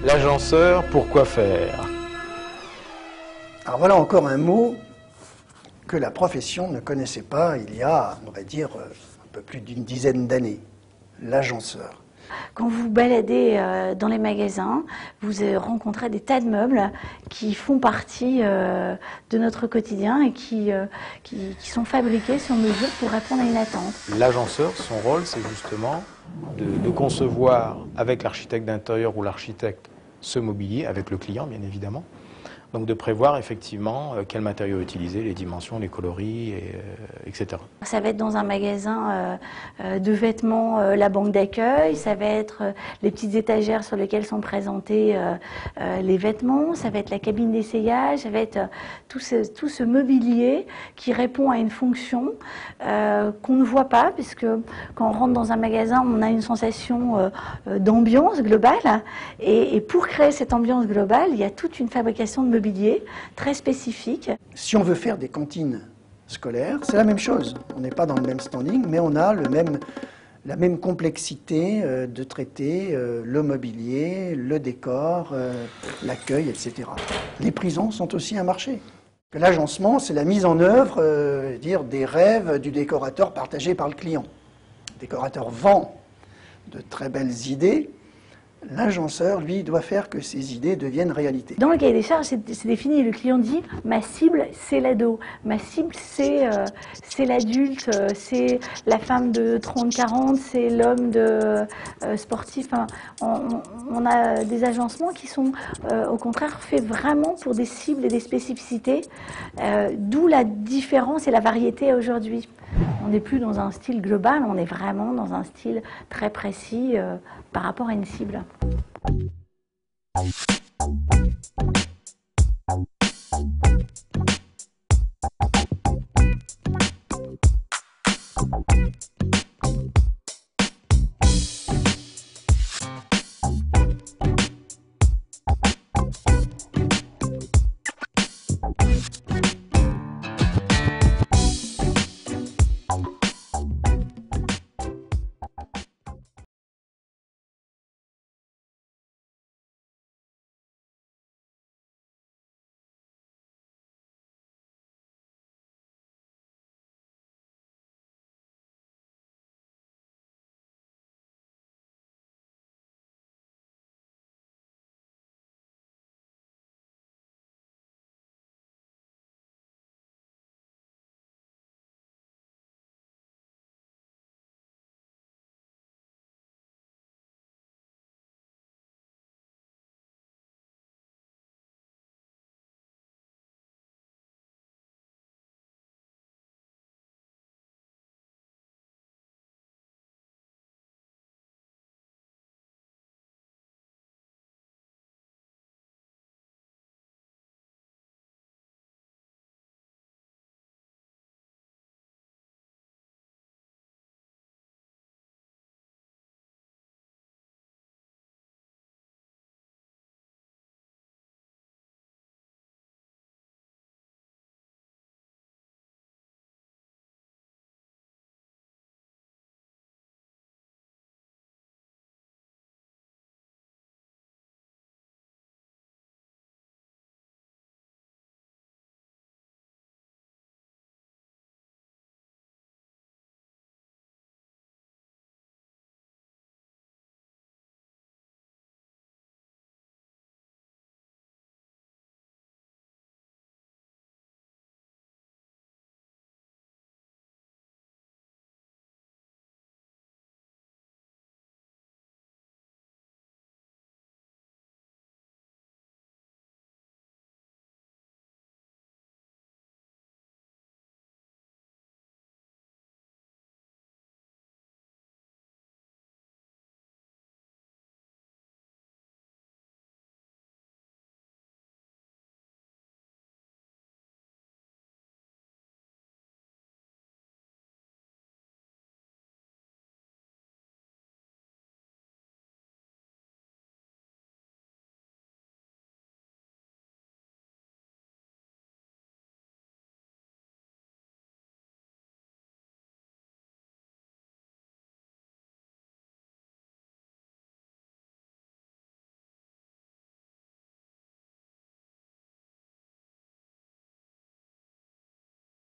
L'agenceur, pourquoi faire? Alors voilà encore un mot que la profession ne connaissait pas il y a, on va dire, un peu plus d'une dizaine d'années. L'agenceur. Quand vous baladez dans les magasins, vous rencontrez des tas de meubles qui font partie de notre quotidien et qui sont fabriqués sur mesure pour répondre à une attente. L'agenceur, son rôle, c'est justement de concevoir avec l'architecte d'intérieur ou l'architecte ce mobilier, avec le client bien évidemment. Donc de prévoir effectivement quels matériaux utiliser, les dimensions, les coloris, etc. Ça va être dans un magasin de vêtements, la banque d'accueil, ça va être les petites étagères sur lesquelles sont présentés les vêtements, ça va être la cabine d'essayage, ça va être tout ce mobilier qui répond à une fonction qu'on ne voit pas, puisque quand on rentre dans un magasin, on a une sensation d'ambiance globale, et pour créer cette ambiance globale, il y a toute une fabrication de mobilier très spécifique. Si on veut faire des cantines scolaires, c'est la même chose. On n'est pas dans le même standing, mais on a la même complexité de traiter le mobilier, le décor, l'accueil, etc. Les prisons sont aussi un marché. L'agencement, c'est la mise en œuvre des rêves du décorateur partagés par le client. Le décorateur vend de très belles idées. L'agenceur, lui, doit faire que ces idées deviennent réalité. Dans le cahier des charges, c'est défini. Le client dit « ma cible, c'est l'ado. Ma cible, c'est l'adulte, c'est la femme de 30-40, c'est l'homme sportif. » Enfin, on a des agencements qui sont, au contraire, faits vraiment pour des cibles et des spécificités, d'où la différence et la variété aujourd'hui. On n'est plus dans un style global, on est vraiment dans un style très précis par rapport à une cible.